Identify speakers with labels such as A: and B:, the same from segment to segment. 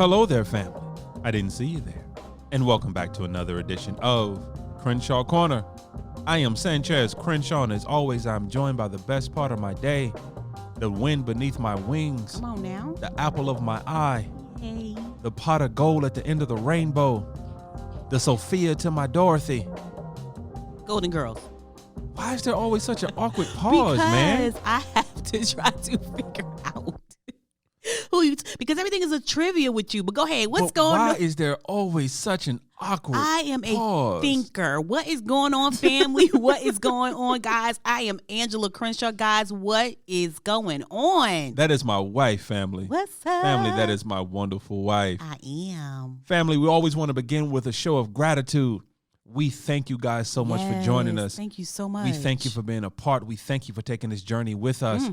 A: hello there, family. I didn't see you there. And welcome back to another edition of Crenshaw Corner. I am Sanchez Crenshaw, and as always, I'm joined by the best part of my day, the wind beneath my wings.
B: Come on now.
A: The apple of my eye.
B: Hey.
A: The pot of gold at the end of the rainbow. The Sophia to my Dorothy.
B: Golden Girls.
A: Why is there always such an awkward pause, man?
B: Because I have to try to figure out who you, because everything is a trivia with you. But go ahead. What's going on?
A: Why is there always such an awkward
B: I am
A: pause?
B: A thinker. What is going on, family? What is going on, guys? I am Angela Crenshaw, guys. What is going on?
A: That is my wife, family.
B: What's up?
A: Family, that is my wonderful wife.
B: I am.
A: Family, we always want to begin with a show of gratitude. We thank you guys so much for joining us.
B: Thank you so much.
A: We thank you for being a part. We thank you for taking this journey with us.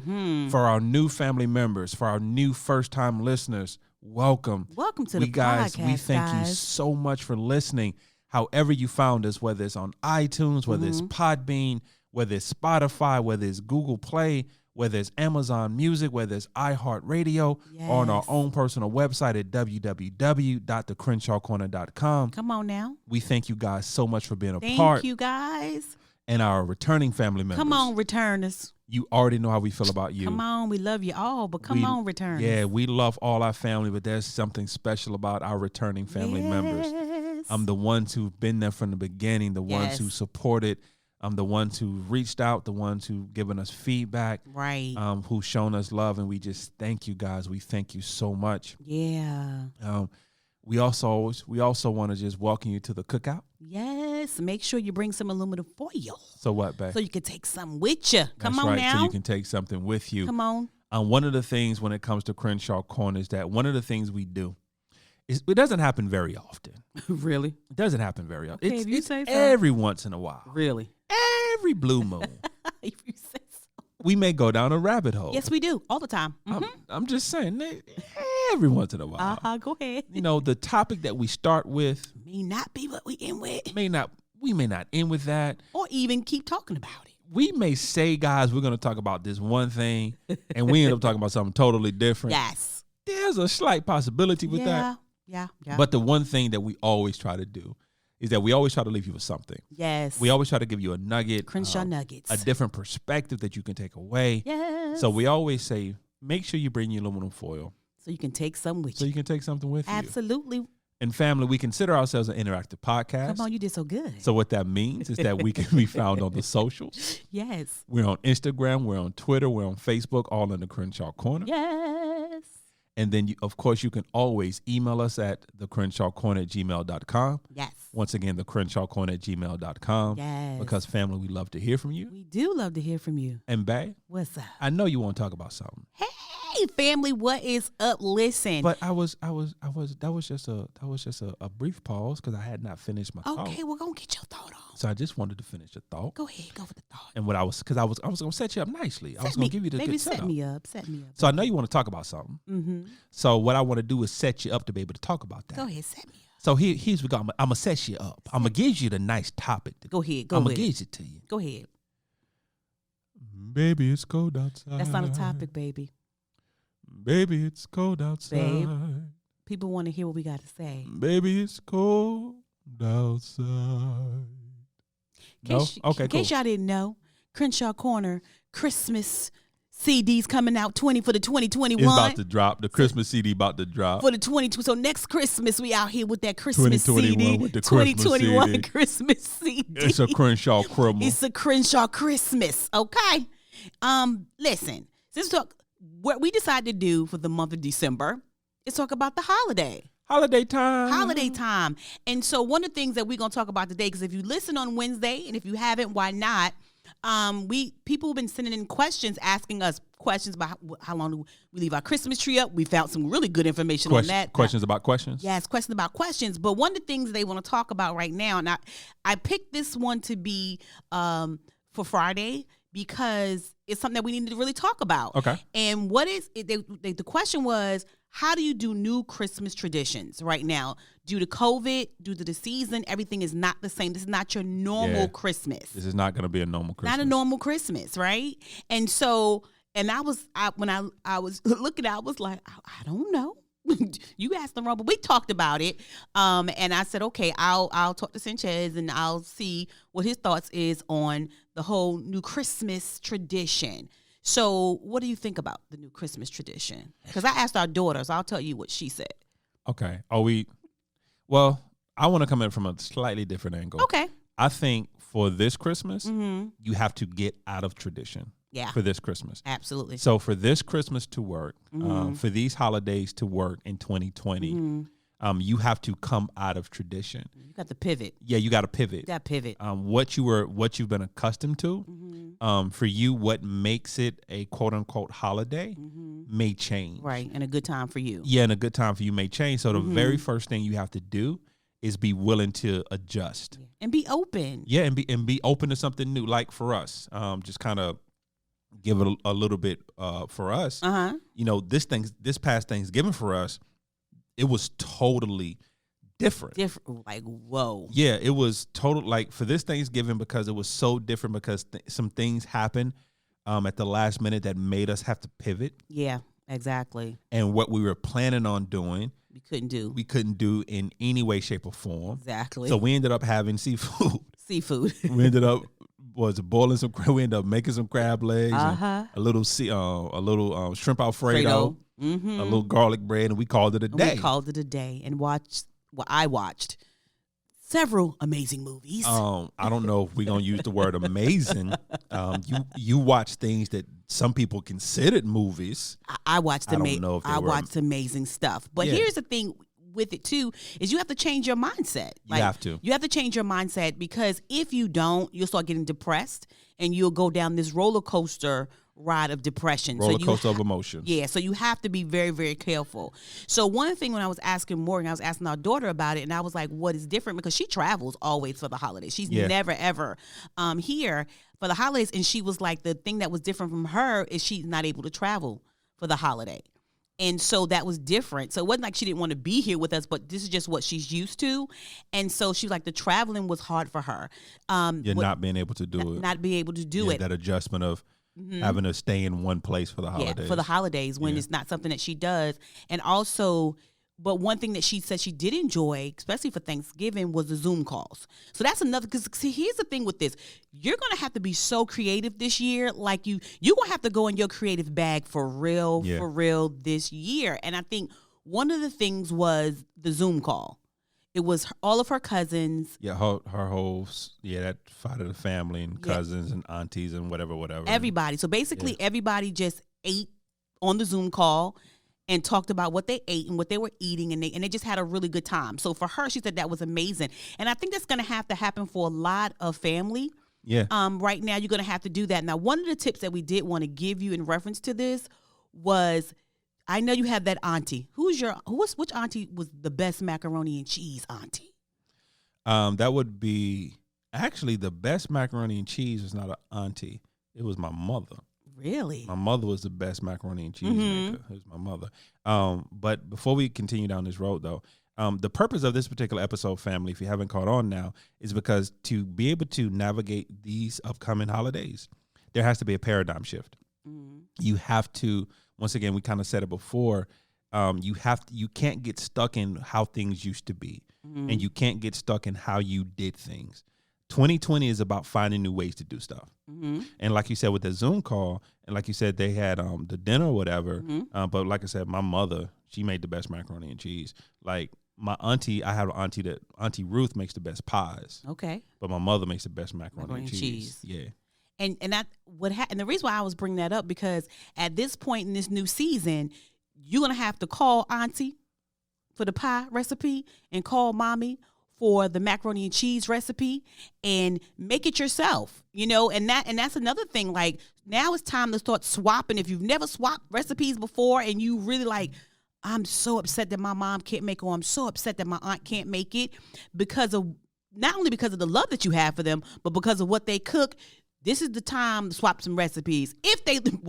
A: For our new family members, for our new first-time listeners, welcome.
B: Welcome to the podcast,
A: We thank you so much for listening. However you found us, whether it's on iTunes, whether it's Podbean, whether it's Spotify, whether it's Google Play, whether it's Amazon Music, whether it's iHeartRadio, or on our own personal website at www.thecrenshawcorner.com.
B: Come on now.
A: We thank you guys so much for being a part.
B: Thank you, guys.
A: And our returning family members.
B: Come on, returners.
A: You already know how we feel about you.
B: Come on, we love you all, but come on, returners.
A: Yeah, we love all our family, but there's something special about our returning family members. The ones who've been there from the beginning, the ones who supported, the ones who reached out, the ones who given us feedback,
B: right?
A: Who've shown us love, and we just thank you guys. We thank you so much.
B: Yeah.
A: We also want to just welcome you to the cookout.
B: Yes. Make sure you bring some aluminum foil.
A: So what, babe?
B: So you can take something with you. Come
A: That's
B: on
A: right.
B: now.
A: So you can take something with you.
B: Come on.
A: One of the things when it comes to Crenshaw Corner is that one of the things we do is it doesn't happen very often.
B: Really?
A: It doesn't happen very often.
B: Okay, if you say so.
A: Every once in a while.
B: Really?
A: Every blue moon.
B: If you say so.
A: We may go down a rabbit hole.
B: Yes, we do. All the time.
A: I'm just saying, every once in a while.
B: Go ahead.
A: You know, the topic that we start with
B: may not be what we end with.
A: We may not end with that.
B: Or even keep talking about it.
A: We may say, guys, we're going to talk about this one thing, and we end up talking about something totally different.
B: Yes.
A: There's a slight possibility with that.
B: Yeah.
A: But the one thing that we always try to do is that we always try to leave you with something.
B: Yes.
A: We always try to give you a nugget.
B: Crenshaw nuggets.
A: A different perspective that you can take away.
B: Yes.
A: So we always say, make sure you bring your aluminum foil.
B: So you can take some with you.
A: So you can take something with you.
B: Absolutely.
A: And family, we consider ourselves an interactive podcast.
B: Come on, you did so good.
A: So what that means is that we can be found on the socials.
B: Yes.
A: We're on Instagram. We're on Twitter. We're on Facebook, all in the Crenshaw Corner.
B: Yes.
A: And then, of course, you can always email us at thecrenshawcorner@gmail.com.
B: Yes.
A: Once again, thecrenshawcorner@gmail.com.
B: Yes.
A: Because, family, we love to hear from you.
B: We do love to hear from you.
A: And, babe,
B: what's up?
A: I know you want to talk about something.
B: Hey, family, what is up? Listen.
A: But that was just a brief pause because I had not finished my thought.
B: Okay, we're gonna get your thought on.
A: So I just wanted to finish the thought.
B: Go ahead, go with the thought.
A: And what I was gonna set you up nicely. I was gonna give you the good setup.
B: Set me up.
A: So I know you want to talk about something.
B: Mm-hmm.
A: So what I want to do is set you up to be able to talk about that.
B: Go ahead, set me up.
A: So here's what I'm gonna set you up. I'm gonna give you the nice topic.
B: Go ahead.
A: I'm gonna give it to you.
B: Go ahead.
A: Baby, it's cold outside.
B: That's not a topic, baby.
A: Baby, it's cold outside.
B: Babe, people want to hear what we got to say.
A: Baby, it's cold outside.
B: In case y'all didn't know, Crenshaw Corner Christmas CDs coming out 20 for the 2021.
A: It's about to drop. The Christmas CD about to drop.
B: For the 22. So next Christmas, we out here with that Christmas
A: 2021
B: CD.
A: With the
B: 2021
A: CD.
B: Christmas CD.
A: It's a Crenshaw Crumble.
B: It's a Crenshaw Christmas. Okay. Listen, what we decided to do for the month of December is talk about the holiday.
A: Holiday time.
B: And so one of the things that we're going to talk about today, because if you listen on Wednesday, and if you haven't, why not? People have been sending in questions, asking us questions about how long do we leave our Christmas tree up. We found some really good information on that.
A: Questions about questions?
B: Yes, questions about questions. But one of the things they want to talk about right now, and I picked this one to be for Friday because it's something that we need to really talk about.
A: Okay.
B: And what is it? The question was, how do you do new Christmas traditions right now? Due to COVID, due to the season, everything is not the same. This is not your normal Christmas.
A: This is not going to be a normal Christmas.
B: Not a normal Christmas, right? And so, when I was looking, I was like, I don't know. You asked them, but we talked about it. And I said, okay, I'll talk to Sanchez and I'll see what his thoughts is on the whole new Christmas tradition. So what do you think about the new Christmas tradition? Because I asked our daughters. I'll tell you what she said.
A: Okay. Well, I want to come in from a slightly different angle.
B: Okay.
A: I think for this Christmas, you have to get out of tradition.
B: Yeah.
A: For this Christmas.
B: Absolutely.
A: So for this Christmas to work, for these holidays to work in 2020, you have to come out of tradition.
B: You got to pivot.
A: Yeah, you got to pivot.
B: You got to pivot.
A: What you've been accustomed to, for you, what makes it a quote unquote holiday may change.
B: Right, and a good time for you.
A: Yeah, and a good time for you may change. So the very first thing you have to do is be willing to adjust.
B: Yeah. And be open.
A: Yeah, and be open to something new. Like for us, just kind of give it a little bit for us. You know, this past Thanksgiving for us, it was totally different.
B: Like, whoa.
A: Yeah, it was total, like for this Thanksgiving, because it was so different, because some things happened at the last minute that made us have to pivot.
B: Yeah, exactly.
A: And what we were planning on doing, we couldn't do in any way, shape, or form.
B: Exactly.
A: So we ended up having seafood.
B: We
A: ended up boiling some. We ended up making some crab legs, and a little shrimp Alfredo, a little garlic bread, and we called it a day.
B: And I watched several amazing movies.
A: I don't know if we're gonna use the word amazing. You watch things that some people considered movies.
B: I watched.
A: I don't know if
B: I watched amazing stuff. But here's the thing with it too, is you have to change your mindset.
A: You have to.
B: You have to change your mindset, because if you don't, you'll start getting depressed and you'll go down this roller coaster ride of depression.
A: Roller coaster of emotions.
B: Yeah, so you have to be very, very careful. So one thing, when I was asking Morgan, I was asking our daughter about it, and I was like, what is different? Because she travels always for the holidays. She's never, ever here for the holidays. And she was like, the thing that was different from her is she's not able to travel for the holiday. And so that was different. So it wasn't like she didn't want to be here with us, but this is just what she's used to. And so she was like, the traveling was hard for her.
A: Not being able to do it.
B: Not being able to do it.
A: That adjustment of having to stay in one place for the holidays.
B: Yeah, for the holidays, when it's not something that she does. And also, but one thing that she said she did enjoy, especially for Thanksgiving, was the Zoom calls. So that's another, because see, here's the thing with this. You're going to have to be so creative this year. Like you're going to have to go in your creative bag for real this year. And I think one of the things was the Zoom call. It was all of her cousins.
A: Yeah, her whole, that side of the family, and cousins and aunties and whatever.
B: Everybody. So basically everybody just ate on the Zoom call and talked about what they ate and what they were eating, and they just had a really good time. So for her, she said that was amazing. And I think that's going to have to happen for a lot of family.
A: Yeah.
B: Right now, you're going to have to do that. Now, one of the tips that we did want to give you in reference to this was, I know you have that auntie. which auntie was the best macaroni and cheese auntie?
A: That would be, actually, the best macaroni and cheese was not an auntie. It was my mother.
B: Really?
A: My mother was the best macaroni and cheese maker. It was my mother. But before we continue down this road, though, the purpose of this particular episode, family, if you haven't caught on now, is because to be able to navigate these upcoming holidays, there has to be a paradigm shift. You have to, once again, we kind of said it before, you can't get stuck in how things used to be, and you can't get stuck in how you did things. 2020 is about finding new ways to do stuff. And like you said, with the Zoom call, and like you said, they had the dinner or whatever. But like I said, my mother, she made the best macaroni and cheese. Like my auntie, I have an auntie that Auntie Ruth makes the best pies.
B: Okay.
A: But my mother makes the best macaroni and cheese. Yeah.
B: And the reason why I was bringing that up, because at this point in this new season, you're gonna have to call auntie for the pie recipe and call mommy for the macaroni and cheese recipe, and make it yourself, and that's another thing. Like, now it's time to start swapping. If you've never swapped recipes before and you really like, I'm so upset that my mom can't make it, or I'm so upset that my aunt can't make it, not only because of the love that you have for them, but because of what they cook. This is the time to swap some recipes.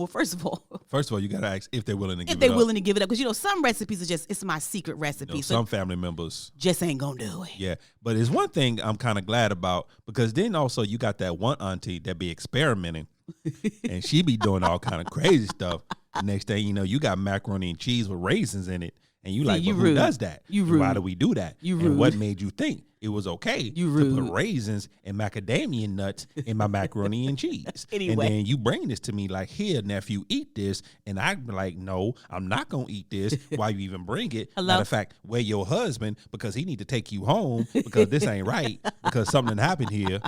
B: First of all,
A: you got to ask if they're willing to give it up.
B: If they're willing to give it up. Because, some recipes are just, it's my secret recipe. So
A: some family members
B: just ain't going to do it.
A: Yeah. But it's one thing I'm kind of glad about, because then also you got that one auntie that be experimenting and she be doing all kind of crazy stuff. The next thing you know, you got macaroni and cheese with raisins in it. And you like,
B: you
A: but who
B: rude.
A: does that?
B: You
A: And
B: rude.
A: why do we do that?
B: You
A: And what
B: rude.
A: made you think it was okay
B: You
A: to
B: rude.
A: put raisins and macadamia nuts in my macaroni and cheese?
B: Anyway.
A: And then you bring this to me like, here, nephew, eat this. And I'm like, no, I'm not going to eat this. Why you even bring it?
B: Hello?
A: Matter of fact, where your husband, because he need to take you home because this ain't right because something happened here.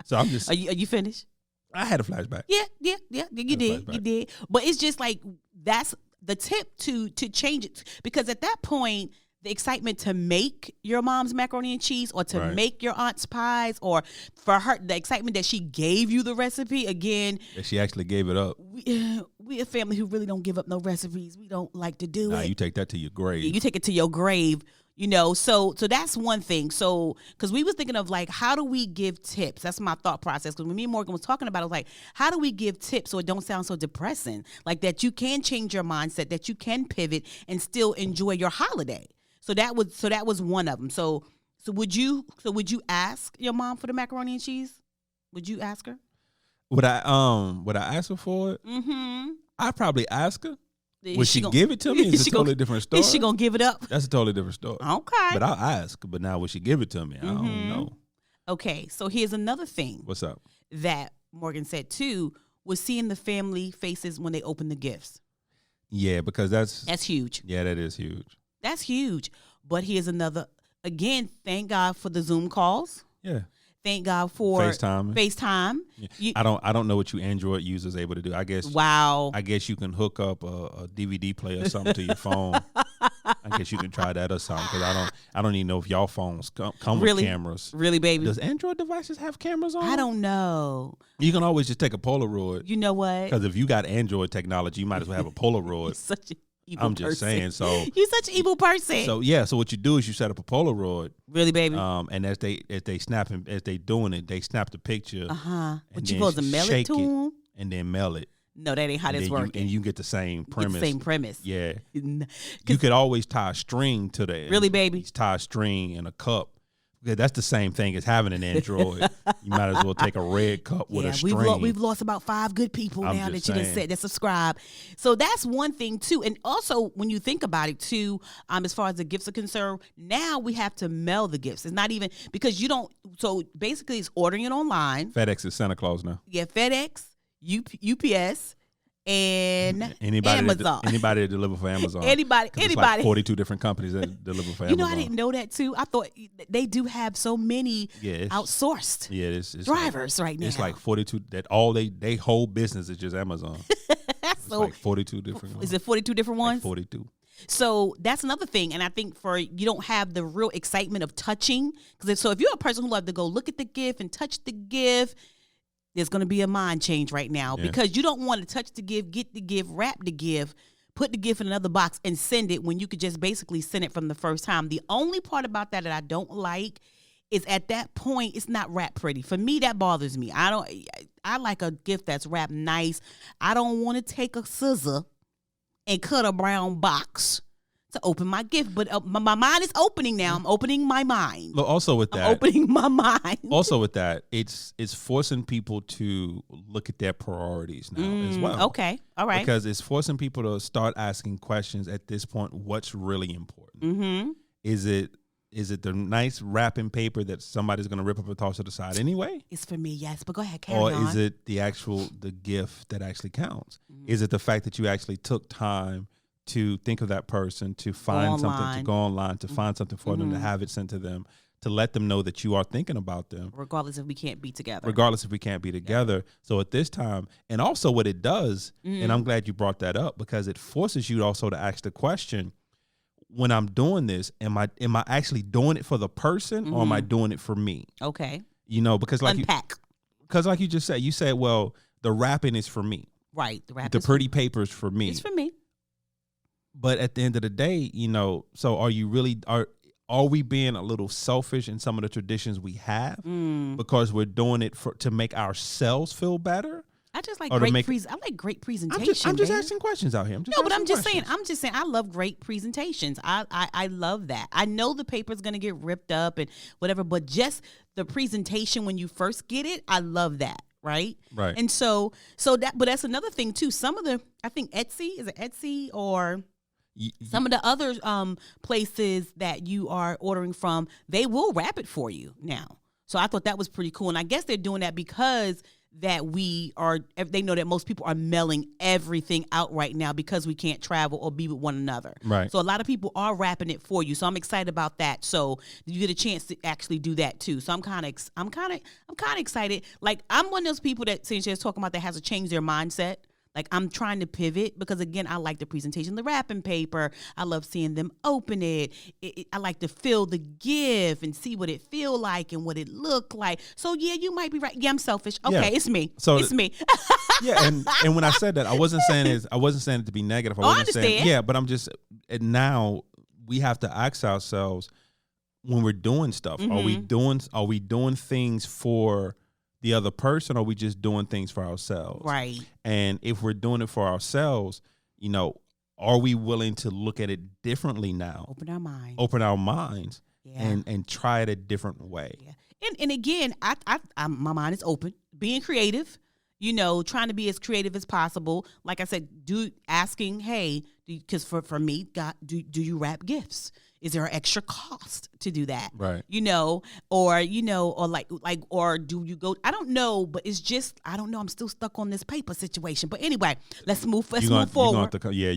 A: So I'm just,
B: Are you finished?
A: I had a flashback.
B: Yeah. You did. But it's just like that's the tip to change it, because at that point, the excitement to make your mom's macaroni and cheese or to
A: Right.
B: make your aunt's pies, or for her, the excitement that she gave you the recipe again.
A: That she actually gave it up.
B: We a family who really don't give up no recipes. We don't like to do
A: Nah,
B: it.
A: you take that to your grave.
B: You take it to your grave, you know. So that's one thing. So because we was thinking of like, how do we give tips? That's my thought process. Because when me and Morgan was talking about it, I was like, how do we give tips so it don't sound so depressing? Like that you can change your mindset, that you can pivot and still enjoy your holiday. So that was one of them. So would you ask your mom for the macaroni and cheese? Would you ask her?
A: Would I ask her for it?
B: Mm-hmm.
A: I'd probably ask her.
B: Is
A: Would she
B: gon-
A: give it to me? It's a totally different story.
B: Is she gonna give it up?
A: That's a totally different story.
B: Okay.
A: But I'll ask. But now, would she give it to me? I don't know.
B: Okay. So here's another thing
A: What's up?
B: that Morgan said too, was seeing the family faces when they open the gifts.
A: Yeah, because that's
B: huge.
A: Yeah, that is huge.
B: That's huge. But here's another. Again, thank God for the Zoom calls.
A: Yeah.
B: Thank God for
A: FaceTime.
B: FaceTime.
A: Yeah. I don't know what you Android users able to do. I guess
B: Wow.
A: I guess you can hook up a DVD player or something to your phone. I guess you can try that or something, because I don't even know if y'all phones come
B: Really?
A: with cameras.
B: Really, baby?
A: Does Android devices have cameras on?
B: I don't know.
A: You can always just take a Polaroid.
B: You know what?
A: Because if you got Android technology, you might as well have a
B: You're
A: Polaroid.
B: such an evil
A: I'm
B: person.
A: just saying. So
B: You're such an evil person.
A: So yeah, so what you do is you set up a Polaroid,
B: really, baby?
A: and as they snapping, as they doing it, they snap the picture.
B: But you supposed to mail it
A: shake
B: to them?
A: and then mail it.
B: No, that ain't how this works.
A: And you get the same premise.
B: Same premise.
A: Yeah, you could always tie a string to the
B: Really, baby?
A: Tie a string in a cup. Yeah, that's the same thing as having an Android. You might as well take a red cup with a string.
B: We've lost about 5 good people now that you done
A: saying.
B: said that subscribe. So that's one thing too. And also when you think about it too, as far as the gifts are concerned, now we have to mail the gifts. It's not even because you don't. So basically, it's ordering it online.
A: FedEx is Santa Claus now.
B: Yeah, FedEx, UPS, and
A: Anybody
B: Amazon.
A: Anybody that deliver for Amazon.
B: Anybody.
A: It's like 42 different companies that deliver for Amazon.
B: You know, I didn't know that too. I thought they do have so many outsourced
A: it's
B: drivers right now.
A: It's like 42 that all they whole business is just Amazon. It's
B: so
A: like 42 different ones.
B: Is it 42 different ones?
A: Like 42.
B: So that's another thing. And I think you don't have the real excitement of touching. So if you're a person who loves to go look at the gift and touch the gift, there's going to be a mind change right now because you don't want to touch the gift, get the gift, wrap the gift, put the gift in another box and send it when you could just basically send it from the first time. The only part about that I don't like is at that point, it's not wrapped pretty. For me, that bothers me. I like a gift that's wrapped nice. I don't want to take a scissor and cut a brown box to open my gift. But my mind is opening now. I'm opening my mind.
A: Look, also with that,
B: opening my mind.
A: Also with that, it's forcing people to look at their priorities now as well.
B: Okay, all right.
A: Because it's forcing people to start asking questions at this point. What's really important?
B: Mm-hmm.
A: Is it the nice wrapping paper that somebody's going to rip up and toss to the side anyway?
B: It's for me, yes. But go ahead, carry on.
A: Or is it the gift that actually counts? Mm-hmm. Is it the fact that you actually took time to think of that person, to find something, to go online, to find something for them, to have it sent to them, to let them know that you are thinking about them.
B: Regardless if we can't be together.
A: Yeah. So at this time, and also what it does, and I'm glad you brought that up, because it forces you also to ask the question, when I'm doing this, am I actually doing it for the person or am I doing it for me?
B: Okay.
A: You know, because like you just said, well, the wrapping is for me.
B: Right.
A: The pretty paper is for me.
B: It's for me.
A: But at the end of the day, you know, so are we being a little selfish in some of the traditions we have because we're doing it to make ourselves feel better?
B: I just like
A: I like
B: great presentation.
A: I'm just asking questions out here.
B: I'm just saying I love great presentations. I love that. I know the paper's gonna get ripped up and whatever, but just the presentation when you first get it, I love that. Right. And so but that's another thing too. Some of I think Etsy, is it Etsy or Some of the other places that you are ordering from, they will wrap it for you now. So I thought that was pretty cool. And I guess they're doing that because they know that most people are mailing everything out right now because we can't travel or be with one another.
A: Right.
B: So a lot of people are wrapping it for you. So I'm excited about that. So you get a chance to actually do that too. So I'm kind of excited. Like, I'm one of those people that Cynthia is talking about that has to change their mindset. Like, I'm trying to pivot because, again, I like the presentation, the wrapping paper. I love seeing them open it. I like to feel the gift and see what it feel like and what it look like. So, yeah, you might be right. Yeah, I'm selfish. Okay, yeah. It's me. So it's me.
A: Yeah, and when I said that, I wasn't saying it to be negative.
B: I understand.
A: Yeah, but I'm just, and now we have to ask ourselves when we're doing stuff, are we doing things for the other person, or are we just doing things for ourselves?
B: Right.
A: And if we're doing it for ourselves, are we willing to look at it differently now?
B: Open our minds.
A: Yeah. And try it a different way.
B: Yeah. And again, my mind is open. Being creative, trying to be as creative as possible. Like I said, asking, hey, because for me, God, do you wrap gifts? Is there an extra cost to do that?
A: Right.
B: Or do you go? I don't know, but it's just, I don't know. I'm still stuck on this paper situation. But anyway, let's move forward.
A: You're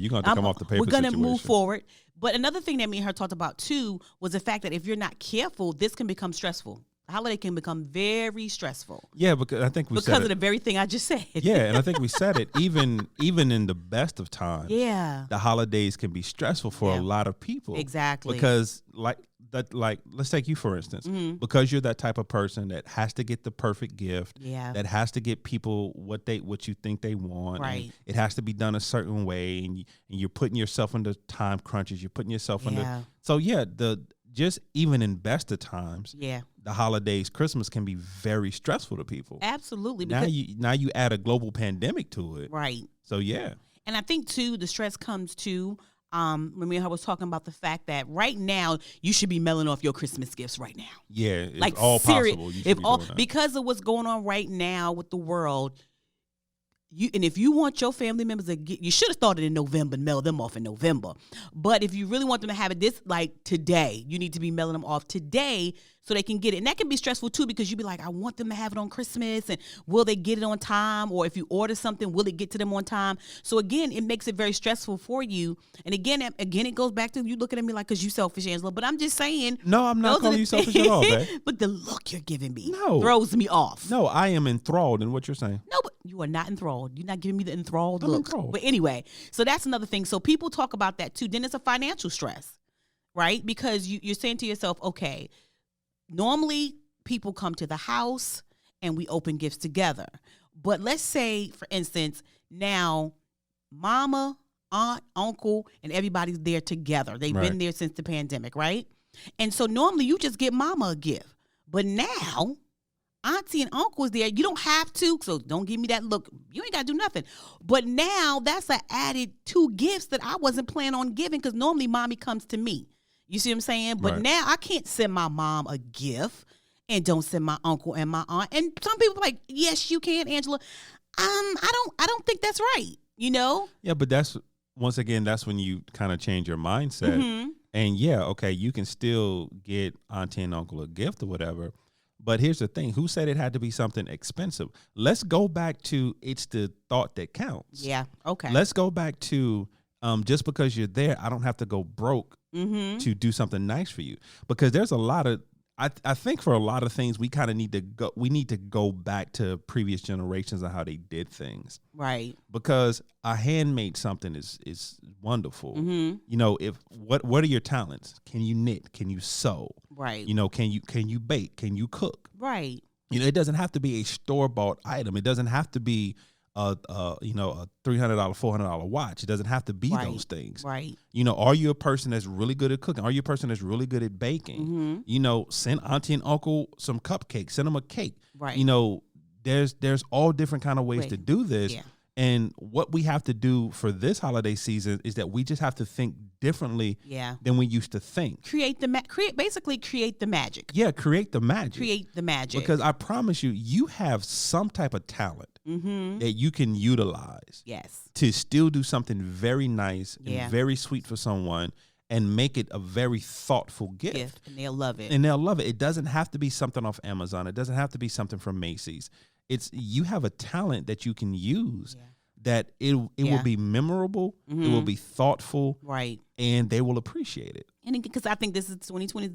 A: going to come off the paper situation.
B: We're going to move forward. But another thing that me and her talked about too was the fact that if you're not careful, this can become stressful. The holiday can become very stressful.
A: Yeah, because I think
B: because of the very thing I just said.
A: Yeah, and I think we said it. Even in the best of times, the holidays can be stressful for a lot of people.
B: Exactly.
A: Because let's take you for instance. Mm-hmm. Because you're that type of person that has to get the perfect gift. Yeah. That has to get people what you think they want.
B: Right.
A: It has to be done a certain way, and you're putting yourself under time crunches. You're putting yourself under. So just even in best of times, the holidays, Christmas can be very stressful to people.
B: Absolutely.
A: Now you add a global pandemic to it.
B: Right.
A: So yeah.
B: And I think too, the stress comes to when me and her was talking about the fact that right now you should be mailing off your Christmas gifts right now.
A: Yeah, it's all possible.
B: Because of what's going on right now with the world. If you want your family members to get, you should have started in November and mail them off in November. But if you really want them to have it today, you need to be mailing them off today so they can get it. And that can be stressful too, because you'd be like, I want them to have it on Christmas, and will they get it on time? Or if you order something, will it get to them on time? So again, it makes it very stressful for you. And again, it goes back to you looking at me like, because you selfish, Angela. But I'm just saying.
A: No, I'm not calling you selfish at all, babe.
B: But the look you're giving me throws me off.
A: No, I am enthralled in what you're saying.
B: No, but you are not enthralled. You're not giving me the enthralled look.
A: Enthralled.
B: But anyway, so that's another thing. So people talk about that too. Then it's a financial stress, right? Because you're saying to yourself, okay, normally people come to the house and we open gifts together. But let's say, for instance, now mama, aunt, uncle, and everybody's there together. They've been there since the pandemic, right? And so normally you just get mama a gift. But now auntie and uncle is there. You don't have to, so don't give me that look. You ain't got to do nothing. But now that's an added 2 gifts that I wasn't planning on giving, because normally mommy comes to me. You see what I'm saying? But now I can't send my mom a gift and don't send my uncle and my aunt. And some people are like, yes, you can, Angela. I don't think that's right.
A: Yeah, but that's when you kind of change your mindset. Mm-hmm. And you can still get auntie and uncle a gift or whatever. But here's the thing. Who said it had to be something expensive? Let's go back to it's the thought that counts.
B: Yeah, okay.
A: Let's go back to just because you're there, I don't have to go broke to do something nice for you. Because there's a lot of, I think for a lot of things, we kind of need to go back to previous generations of how they did things.
B: Right.
A: Because a handmade something is wonderful. Mm-hmm. If what are your talents? Can you knit? Can you sew?
B: Right.
A: Can you bake? Can you cook?
B: Right.
A: It doesn't have to be a store-bought item. It doesn't have to be a $300, $400 watch. It doesn't have to be those things.
B: Right.
A: Are you a person that's really good at cooking? Are you a person that's really good at baking? Mm-hmm. Send auntie and uncle some cupcakes. Send them a cake.
B: Right.
A: There's all different kind of ways to do this. Yeah. And what we have to do for this holiday season is that we just have to think differently than we used to think.
B: Create the magic.
A: Yeah, create the magic.
B: Create the magic.
A: Because I promise you have some type of talent. that you can utilize
B: Yes.
A: to still do something very nice
B: Yeah.
A: and very sweet for someone and make it a very thoughtful gift.
B: And they'll love it.
A: And they'll love it. It doesn't have to be something off Amazon. It doesn't have to be something from Macy's. You have a talent that you can use that it will be memorable. It will be thoughtful.
B: Right.
A: And they will appreciate it.
B: And because I think this is 2020,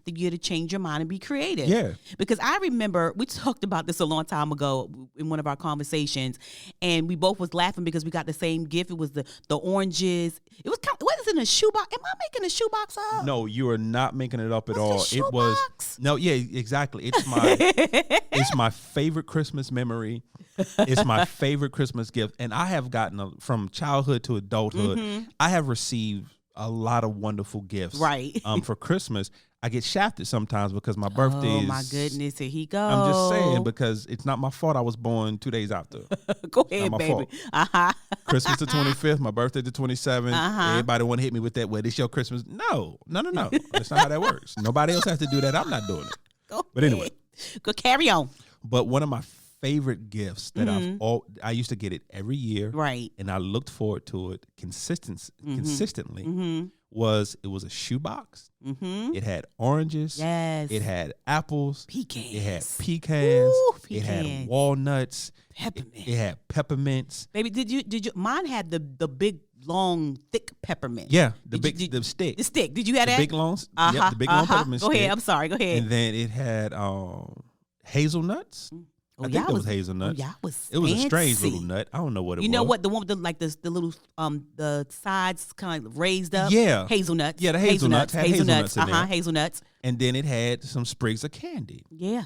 B: the year to change your mind and be creative.
A: Yeah.
B: Because I remember we talked about this a long time ago in one of our conversations, and we both was laughing because we got the same gift. It was the oranges. It was what is in a shoebox? Am I making a shoebox up?
A: No, you are not making it up at all.
B: What's the
A: It was
B: shoebox?
A: no, yeah, exactly. It's my favorite Christmas memory. It's my favorite Christmas gift, and I have gotten from childhood to adulthood. I have received a lot of wonderful gifts.
B: Right.
A: For Christmas, I get shafted sometimes because my birthday is.
B: Oh my goodness, here he goes.
A: I'm just saying because it's not my fault. I was born 2 days after.
B: Go ahead,
A: my
B: baby.
A: fault. Christmas the 25th, my birthday the 27th. Everybody want to hit me with that. Well, this your Christmas? No. That's not how that works. Nobody else has to do that. I'm not doing it. But anyway,
B: go carry on.
A: But one of my favorite gifts that I used to get it every year,
B: Right.
A: and I looked forward to it consistently. Was a shoebox. It had oranges.
B: Yes.
A: It had apples.
B: Pecans.
A: It had pecans.
B: Ooh,
A: It had
B: pecans.
A: walnuts.
B: Peppermint.
A: It had peppermints.
B: Baby, did you? Mine had the big, long, thick peppermint.
A: Yeah, the stick.
B: The stick. Did you have
A: The
B: that?
A: big long. Yep, the big long peppermint
B: Go
A: stick.
B: ahead. I'm sorry. Go ahead.
A: And then it had hazelnuts. I think it was hazelnuts.
B: Oh, yeah, was
A: It was a strange
B: fancy.
A: little nut. I don't know what it was.
B: You know what? The one with the little the sides kind of raised up.
A: Yeah.
B: Hazelnuts.
A: Yeah, the hazelnuts had hazelnuts in there.
B: Hazelnuts.
A: And then it had some sprigs of candy.
B: Yeah.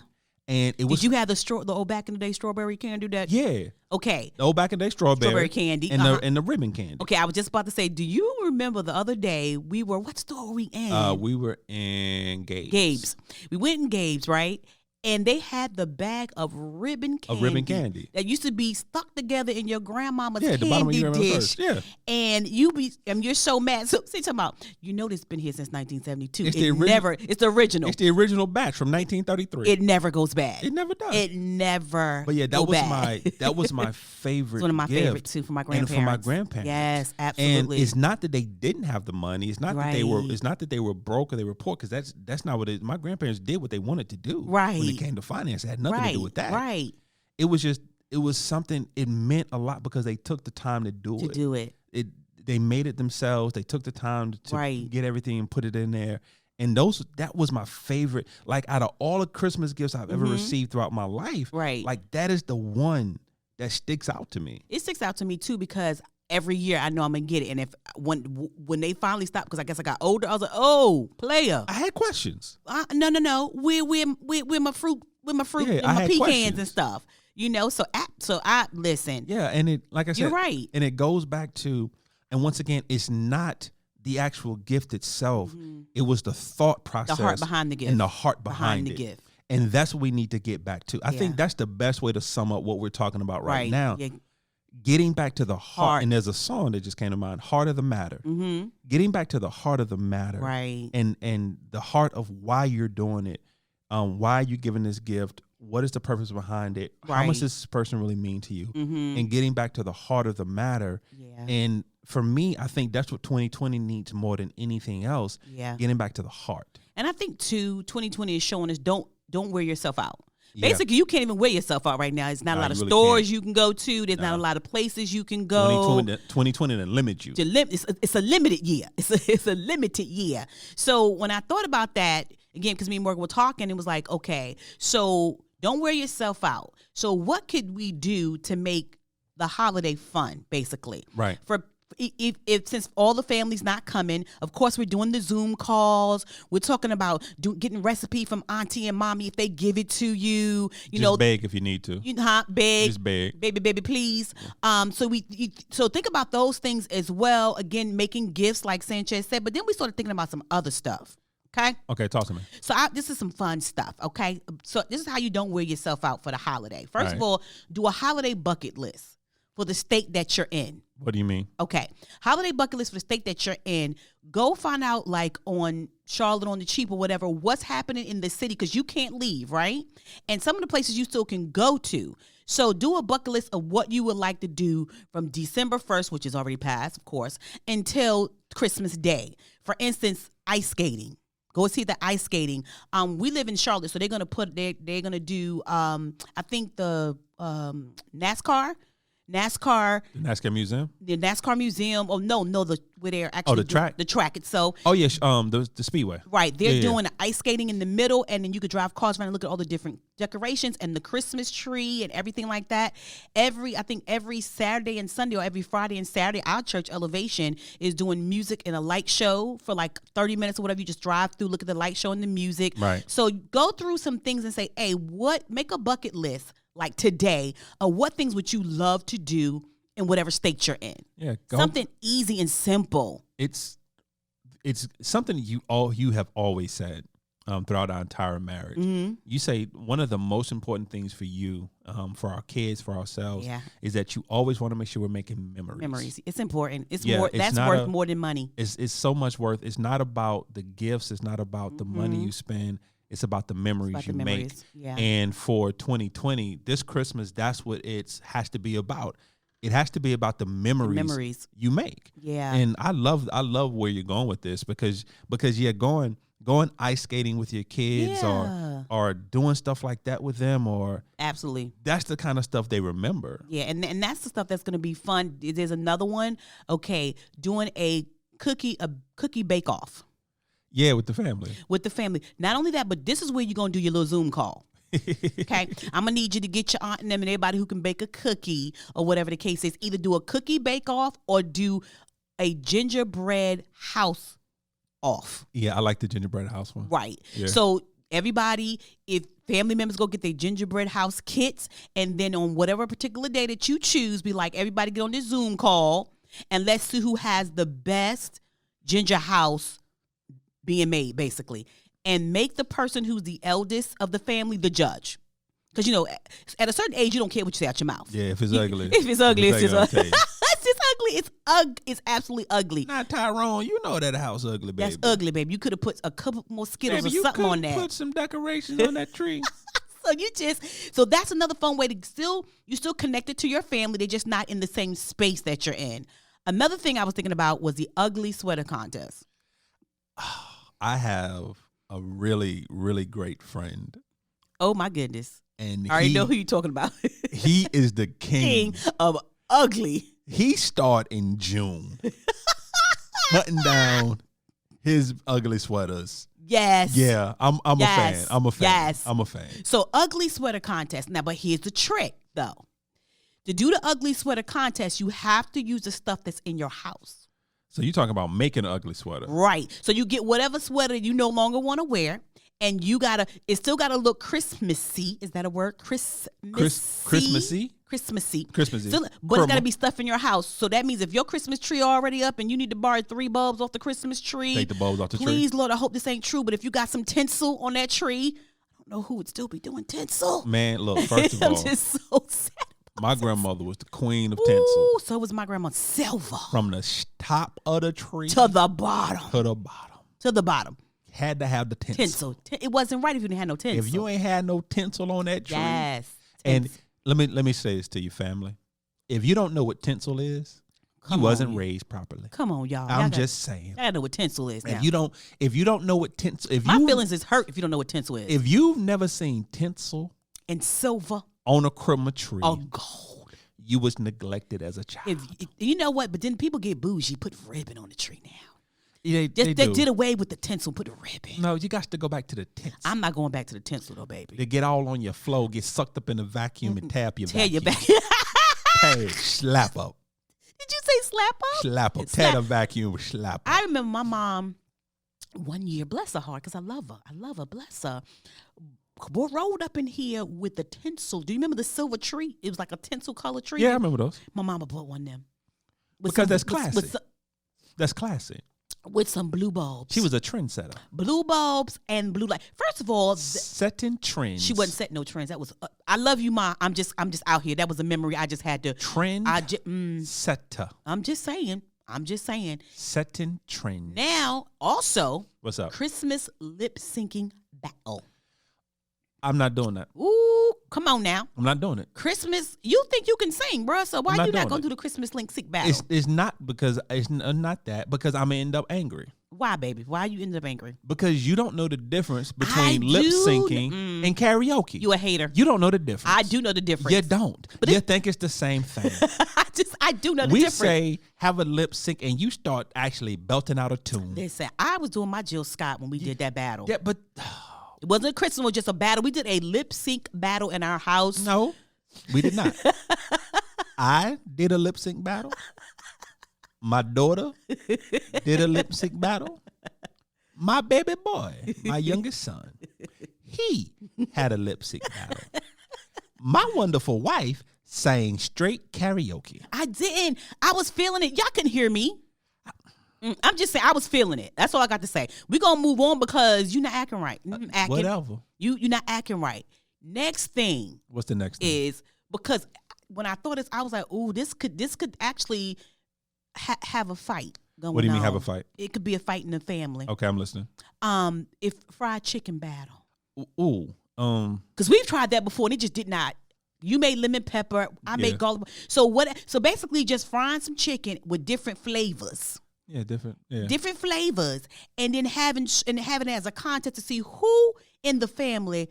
A: And it was.
B: Did you have the old back in the day strawberry candy?
A: Yeah.
B: Okay.
A: The old back in the day strawberry
B: candy.
A: And the ribbon candy.
B: Okay, I was just about to say, do you remember the other day what store were we in?
A: We were in Gabe's.
B: Gabe's. We went in Gabe's, right? And they had the bag of ribbon candy. That used to be stuck together in your grandmama's
A: the bottom of
B: candy
A: your
B: dish.
A: purse. Yeah.
B: And you're so mad. So say talking about, this been here since 1972. It's the original.
A: It's the original batch from 1933.
B: It never goes bad.
A: It never does.
B: It never.
A: But yeah, that was my favorite.
B: It's one of my
A: gift.
B: favorites too for my grandparents.
A: And for my grandparents.
B: Yes, absolutely.
A: And it's not that they didn't have the money. It's not that they were.
B: Right.
A: It's not that they were broke or they were poor. Because that's not what it is. My grandparents did what they wanted to do.
B: Right.
A: When it came to finance, it had nothing to do with that.
B: Right.
A: It was something. It meant a lot because they took the time to do it. They made it themselves. They took the time to get everything and put it in there. And that was my favorite. Like out of all the Christmas gifts I've ever received throughout my life,
B: right?
A: Like that is the one that sticks out to me. It
B: sticks out to me too because every year I know I'm gonna get it. And when they finally stopped, because I guess I got older, I was like, oh, player.
A: I had questions.
B: No. Where my fruit and my pecans questions. And stuff. So I listen.
A: Yeah, and it, like I said,
B: you're right.
A: And it goes back to, and once again, it's not the actual gift itself. It was the thought process,
B: the heart behind the gift,
A: and the heart behind the gift. And that's what we need to get back to. I think that's the best way to sum up what we're talking about right now. Yeah. Getting back to the heart. And there's a song that just came to mind, Heart of the Matter. Getting back to the heart of the matter.
B: Right.
A: And the heart of why you're doing it. Why are you giving this gift? What is the purpose behind it? Right. How much does this person really mean to you? And getting back to the heart of the matter. Yeah. And for me, I think that's what 2020 needs more than anything else. Yeah. Getting back to the heart.
B: And I think too, 2020 is showing us don't wear yourself out. Yeah. Basically, you can't even wear yourself out right now. There's not a lot of stores you can go to. There's not a lot of places you can go.
A: 2020 to limit you.
B: It's a limited year. It's a limited year. So when I thought about that, again, because me and Morgan were talking, it was like, okay, so don't wear yourself out. So what could we do to make the holiday fun, basically?
A: Right.
B: If since all the family's not coming, of course we're doing the Zoom calls. We're talking about getting recipe from auntie and mommy if they give it to you.
A: Just beg if you need to.
B: Beg.
A: Just beg.
B: Baby, please. So think about those things as well. Again, making gifts like Sanchez said, but then we started thinking about some other stuff. Okay,
A: talk to me.
B: So this is some fun stuff, okay? So this is how you don't wear yourself out for the holiday. First of all, do a holiday bucket list for the state that you're in.
A: What do you mean?
B: Okay. Holiday bucket list for the state that you're in. Go find out, like, on Charlotte on the Cheap or whatever, what's happening in the city, because you can't leave, right? And some of the places you still can go to. So do a bucket list of what you would like to do from December 1st, which is already passed, of course, until Christmas Day. For instance, ice skating. Go see the ice skating. We live in Charlotte, so they're gonna do I think the NASCAR.
A: The NASCAR Museum?
B: The NASCAR Museum. Oh, no, where they're actually
A: the track?
B: The track itself.
A: Oh, yeah, the Speedway.
B: Right. They're doing ice skating in the middle, and then you could drive cars around and look at all the different decorations and the Christmas tree and everything like that. I think every Saturday and Sunday, or every Friday and Saturday, our church Elevation is doing music and a light show for like 30 minutes or whatever. You just drive through, look at the light show and the music.
A: Right.
B: So go through some things and say, hey, make a bucket list. Like today, what things would you love to do in whatever state you're in?
A: Yeah,
B: something easy and simple.
A: It's something you have always said throughout our entire marriage.
B: Mm-hmm.
A: You say one of the most important things for you, for our kids, for ourselves, is that you always want to make sure we're making memories.
B: Memories. It's important. It's
A: that's
B: worth more than money.
A: It's so much worth. It's not about the gifts. It's not about the money you spend. It's about the memories you make.
B: Yeah.
A: And for 2020, this Christmas, that's what it has to be about. It has to be about the memories you make.
B: Yeah.
A: And I love where you're going with this because going ice skating with your kids or doing stuff like that with them, or
B: absolutely,
A: that's the kind of stuff they remember.
B: Yeah, and that's the stuff that's going to be fun. There's another one. Okay, doing a cookie bake off.
A: Yeah, with the family.
B: Not only that, but this is where you're going to do your little Zoom call. Okay? I'm going to need you to get your aunt and them and everybody who can bake a cookie or whatever the case is. Either do a cookie bake-off or do a gingerbread house off.
A: Yeah, I like the gingerbread house one.
B: Right.
A: Yeah.
B: So everybody, if family members go get their gingerbread house kits, and then on whatever particular day that you choose, be like, everybody get on this Zoom call, and let's see who has the best ginger house being made, basically, and make the person who's the eldest of the family the judge. Because, at a certain age, you don't care what you say out your mouth.
A: Yeah, if it's ugly.
B: If it's ugly, it's just ugly. It's just ugly. It's absolutely ugly.
A: Not Tyrone. You know that house ugly, baby.
B: That's ugly, baby. You could have put a couple more Skittles or something on that.
A: Put some decorations on that tree.
B: So that's another fun way to you're still connected to your family. They're just not in the same space that you're in. Another thing I was thinking about was the ugly sweater contest.
A: I have a really, really great friend.
B: Oh, my goodness.
A: And
B: I already know who you're talking about.
A: He is the king
B: of ugly.
A: He started in June hunting down his ugly sweaters.
B: Yes.
A: Yeah, I'm a fan. I'm a fan.
B: Yes.
A: I'm a fan.
B: So ugly sweater contest. Now, but here's the trick, though. To do the ugly sweater contest, you have to use the stuff that's in your house.
A: So you're talking about making an ugly sweater.
B: Right. So you get whatever sweater you no longer want to wear, and it still gotta look Christmassy. Is that a word? Christmassy? Christmassy. So, but it's gotta be stuff in your house. So that means if your Christmas tree already up and you need to borrow 3 bulbs off the Christmas tree.
A: Take the bulbs off the tree.
B: Please, Lord, I hope this ain't true, but if you got some tinsel on that tree, I don't know who would still be doing tinsel.
A: Man, look, first of all,
B: I'm just so sad.
A: My grandmother was the queen of tinsel.
B: Ooh, so was my grandma Silver.
A: From the top of the tree
B: to the bottom. To the bottom.
A: Had to have the tinsel.
B: It wasn't right if you didn't have no tinsel.
A: If you ain't had no tinsel on that tree.
B: Yes.
A: And let me say this to you, family. If you don't know what tinsel is, you wasn't raised properly.
B: Come on, y'all.
A: I'm just saying.
B: I know what tinsel is now.
A: If you don't know what tinsel,
B: my feelings is hurt if you don't know what tinsel is.
A: If you've never seen tinsel
B: and silver
A: on a Christmas tree,
B: or gold,
A: you was neglected as a child.
B: You know what? But then people get bougie, put ribbon on the tree now.
A: Yeah, they
B: did away with the tinsel, put the ribbon.
A: No, you got to go back to the tinsel.
B: I'm not going back to the tinsel though, baby.
A: They get all on your floor, get sucked up in the vacuum and tap your vacuum.
B: Your back.
A: Hey, slap up.
B: Did you say slap up?
A: Slap up. Tear the vacuum, slap up.
B: I remember my mom one year, bless her heart, because I love her, bless her. Rolled up in here with the tinsel. Do you remember the silver tree? It was like a tinsel color tree.
A: Yeah, I remember those.
B: My mama bought one of them.
A: Because that's classy. That's classy.
B: With some blue bulbs.
A: She was a trendsetter.
B: Blue bulbs and blue light. First of all,
A: setting trends.
B: She wasn't setting no trends. That was I love you, Ma. I'm just out here. That was a memory I just had to
A: setter.
B: I'm just saying.
A: Setting trends.
B: Now, also,
A: what's up?
B: Christmas lip syncing battle.
A: I'm not doing that.
B: Ooh, come on now.
A: I'm not doing it.
B: Christmas, you think you can sing, bro? So why you not gonna do the Christmas link sync battle?
A: It's not because it's not that because I'm gonna end up angry.
B: Why, baby? Why you end up angry?
A: Because you don't know the difference between lip syncing and karaoke.
B: You a hater.
A: You don't know the difference.
B: I do know the difference.
A: You don't. But you think it's the same thing.
B: I do know the difference.
A: We say have a lip sync and you start actually belting out a tune.
B: Listen, I was doing my Jill Scott when we did that battle.
A: Yeah, but
B: it wasn't Christmas, it was just a battle. We did a lip sync battle in our house.
A: No, we did not. I did a lip sync battle. My daughter did a lip sync battle. My baby boy, my youngest son, he had a lip sync battle. My wonderful wife sang straight karaoke.
B: I didn't. I was feeling it. Y'all can hear me. I'm just saying I was feeling it. That's all I got to say. We're going to move on because you're not acting right.
A: Whatever.
B: You're not acting right. Next thing.
A: What's the next thing?
B: Is because when I thought this, I was like, ooh, this could actually have a fight going on.
A: What do you mean have a fight?
B: It could be a fight in the family.
A: Okay, I'm listening.
B: If fried chicken battle.
A: Ooh.
B: Because we've tried that before and it just did not. You made lemon pepper. I made garlic. So basically just frying some chicken with different flavors.
A: Yeah, different. Yeah.
B: Different flavors. And then having it as a contest to see who in the family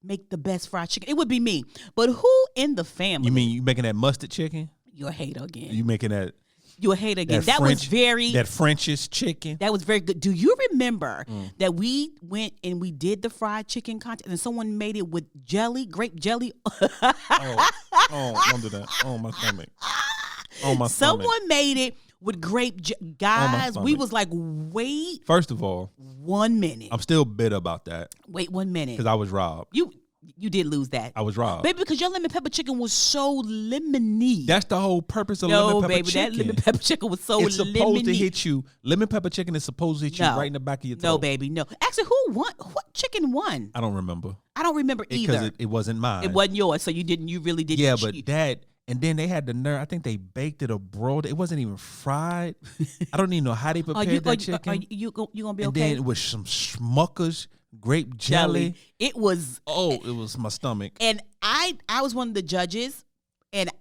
B: make the best fried chicken. It would be me. But who in the family?
A: You mean you making that mustard chicken?
B: You're a hater again.
A: You making that?
B: You're a hater again.
A: That
B: was very...
A: That French's chicken?
B: That was very good. Do you remember that we went and we did the fried chicken contest and someone made it with jelly, grape jelly?
A: Don't do that. Oh, my stomach.
B: Someone made it with guys, we was like, wait.
A: First of all,
B: 1 minute.
A: I'm still bitter about that.
B: Wait 1 minute.
A: Because I was robbed.
B: You did lose that.
A: I was robbed.
B: Baby, because your lemon pepper chicken was so lemony.
A: That's the whole purpose of lemon pepper chicken.
B: No, baby, that lemon pepper chicken was so lemony.
A: It's supposed to hit you. Lemon pepper chicken is supposed to hit you right in the back of your throat.
B: No, baby, no. Actually, who won? What chicken won?
A: I don't remember.
B: I don't remember either.
A: Because it wasn't mine.
B: It wasn't yours, so you really didn't.
A: Yeah, but and then they had the nerve. I think they baked it or broiled it. It wasn't even fried. I don't even know how they prepared that chicken.
B: You gonna be okay?
A: And then with some Smuckers, grape jelly.
B: It was.
A: Oh, it was my stomach.
B: And I was one of the judges, and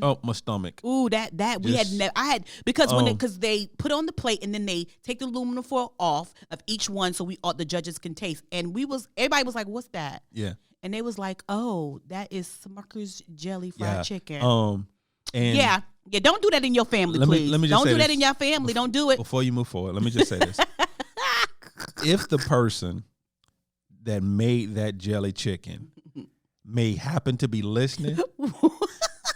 A: oh, my stomach.
B: Ooh, that we had never. I had because they put on the plate and then they take the aluminum foil off of each one so the judges can taste. And everybody was like, "What's that?"
A: Yeah.
B: And they was like, "Oh, that is Smucker's jelly fried chicken."
A: And
B: yeah, don't do that in your family, please.
A: Let me just
B: don't do that in your family. Don't do it.
A: Before you move forward, let me just say this. If the person that made that jelly chicken may happen to be listening,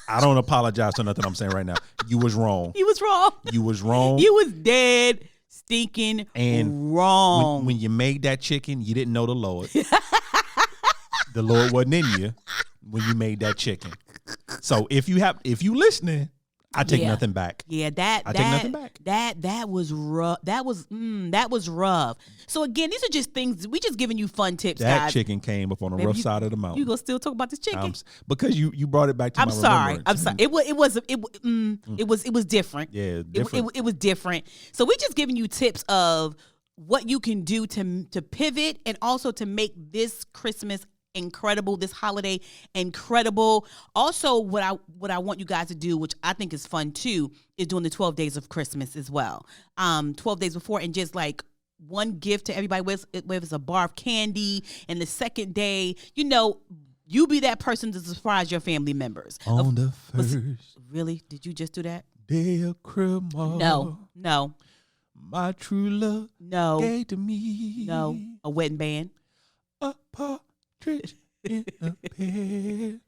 A: I don't apologize for nothing I'm saying right now. You was wrong.
B: You was wrong.
A: You was wrong.
B: You was dead, stinking
A: and
B: wrong.
A: When you made that chicken, you didn't know the Lord. The Lord wasn't in you when you made that chicken. So if you listening, I take nothing back.
B: Yeah, I take nothing back. That was rough. That was rough. So again, these are just things we just giving you fun tips.
A: That
B: guys.
A: chicken came up on the rough side of the mountain.
B: You gonna still talk about this chicken?
A: Because you brought it back to my remembrance.
B: I'm sorry. It was different.
A: Yeah, different.
B: It was different. So we just giving you tips of what you can do to pivot and also to make this Christmas incredible, this holiday incredible. Also, what I want you guys to do, which I think is fun too, is doing the 12 days of Christmas as well. 12 days before, and just like one gift to everybody, whether it's a bar of candy, and the second day, you be that person to surprise your family members.
A: On the first.
B: Really? Did you just do that?
A: Day of Christmas.
B: No.
A: My true love.
B: No.
A: Gave to me.
B: No. A wedding band.
A: A partridge in a pear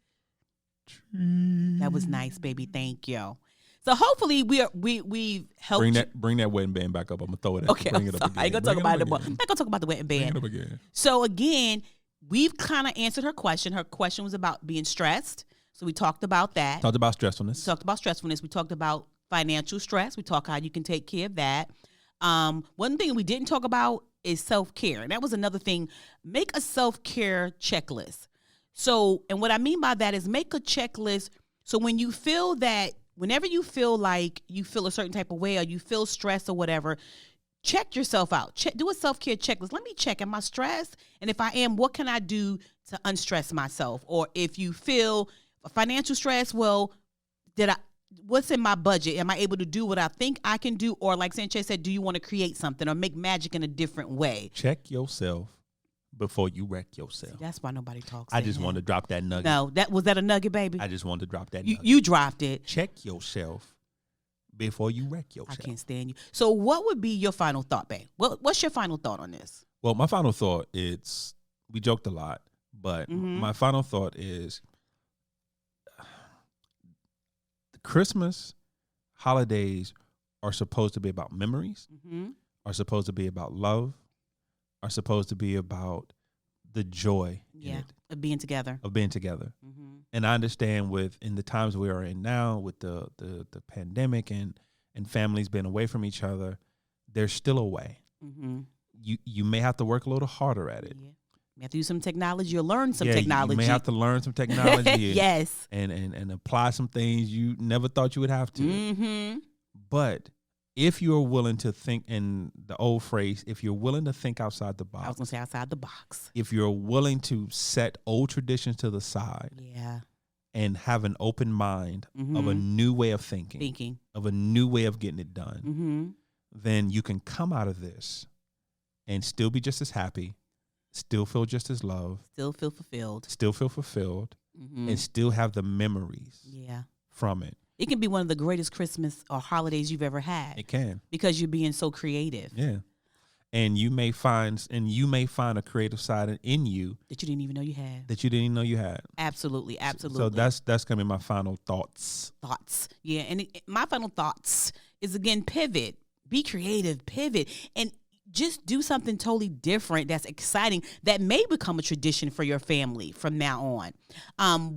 A: tree.
B: That was nice, baby. Thank you. So hopefully we've helped.
A: Bring that wedding band back up. I'm gonna throw it.
B: Okay, I'm sorry. I ain't gonna talk about it anymore. I'm not gonna talk about the wedding band.
A: Bring it up again.
B: So again, we've kind of answered her question. Her question was about being stressed. So we talked about that.
A: Talked about stressfulness.
B: We talked about financial stress. We talked how you can take care of that. One thing we didn't talk about is self-care. And that was another thing. Make a self-care checklist. So, and what I mean by that is make a checklist. So whenever you feel like you feel a certain type of way or you feel stressed or whatever, check yourself out. Do a self-care checklist. Let me check. Am I stressed? And if I am, what can I do to unstress myself? Or if you feel financial stress, well, what's in my budget? Am I able to do what I think I can do? Or like Sanchez said, do you want to create something or make magic in a different way?
A: Check yourself before you wreck yourself.
B: See, that's why nobody talks.
A: I just wanted to drop that nugget.
B: No, was that a nugget, baby?
A: I just wanted to drop that nugget.
B: You dropped it.
A: Check yourself before you wreck yourself.
B: I can't stand you. So what would be your final thought, babe? What's your final thought on this?
A: Well, my final thought is, we joked a lot, but my final thought is the Christmas holidays are supposed to be about memories, are supposed to be about love, are supposed to be about the joy
B: of being together.
A: And I understand in the times we are in now with the pandemic and families being away from each other, there's still a way. You may have to work a little harder at it.
B: Yeah. You have to use some technology or learn some technology.
A: You may have to learn some technology.
B: Yes.
A: And apply some things you never thought you would have to. But if you're willing to think, in the old phrase, if you're willing to think outside the box.
B: I was going to say outside the box.
A: If you're willing to set old traditions to the side.
B: Yeah.
A: And have an open mind of a new way of thinking. Of a new way of getting it done. Then you can come out of this and still be just as happy, still feel just as loved.
B: Still feel fulfilled.
A: And still have the memories from it.
B: It can be one of the greatest Christmas or holidays you've ever had.
A: It can.
B: Because you're being so creative.
A: Yeah. And you may find a creative side in you
B: that you didn't even know you had. Absolutely.
A: So that's gonna be my final thoughts.
B: Yeah. And my final thoughts is, again, pivot. Be creative, pivot, and just do something totally different that's exciting that may become a tradition for your family from now on.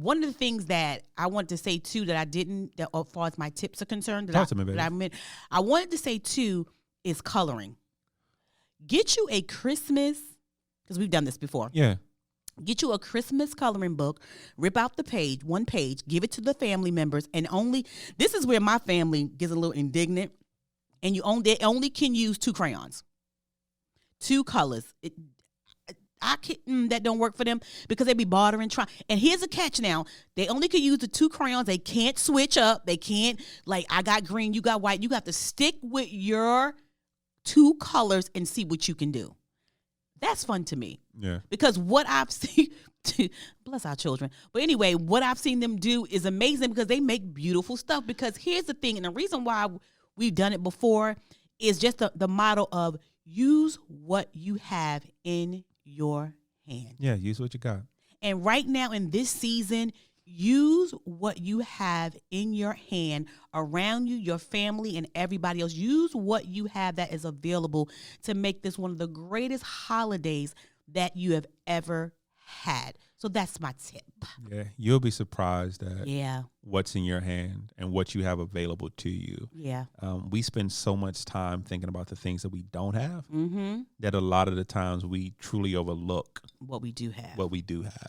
B: One of the things that I want to say too that I didn't, that as far as my tips are concerned, I wanted to say too is coloring. Get you a Christmas, because we've done this before.
A: Yeah.
B: Get you a Christmas coloring book, rip out one page, give it to the family members, and this is where my family gets a little indignant, and they only can use 2 crayons. 2 colors. That don't work for them because they be bartering, trying. And here's a catch now. They only can use the 2 crayons. They can't switch up. They can't, like, I got green, you got white. You got to stick with your 2 colors and see what you can do. That's fun to me.
A: Yeah.
B: Because what I've seen, bless our children. But anyway, what I've seen them do is amazing because they make beautiful stuff. Because here's the thing, and the reason why we've done it before is just the model of use what you have in your hand.
A: Yeah, use what you got.
B: And right now in this season, use what you have in your hand around you, your family, and everybody else. Use what you have that is available to make this one of the greatest holidays that you have ever had. So that's my tip.
A: Yeah, you'll be surprised at what's in your hand and what you have available to you.
B: Yeah.
A: We spend so much time thinking about the things that we don't have that a lot of the times we truly overlook
B: what we do have.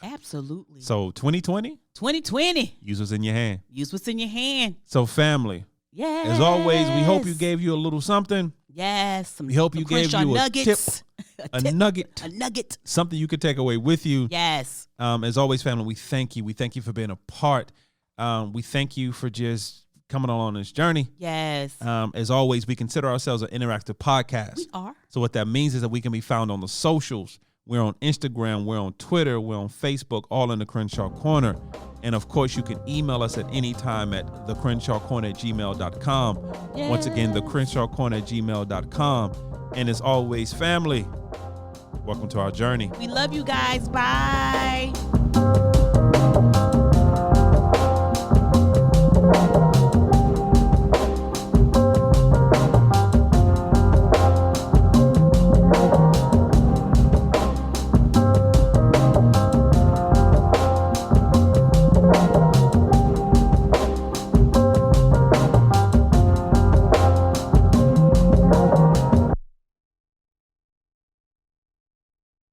B: Absolutely.
A: So 2020?
B: 2020.
A: Use what's in your hand.
B: Use what's in your hand.
A: So family.
B: Yes.
A: As always, we hope you gave you a little something.
B: Yes.
A: We hope you gave you
B: nuggets.
A: a nugget.
B: A nugget.
A: Something you could take away with you.
B: Yes.
A: As always, family, we thank you. We thank you for being a part. We thank you for just coming on this journey.
B: Yes.
A: As always, we consider ourselves an interactive podcast.
B: We are.
A: So what that means is that we can be found on the socials. We're on Instagram. We're on Twitter. We're on Facebook, all in the Crenshaw Corner. And, of course, you can email us at any time at thecrenshawcorner@gmail.com.
B: Yes.
A: Once again, thecrenshawcorner@gmail.com. And as always, family, welcome to our journey.
B: We love you guys. Bye.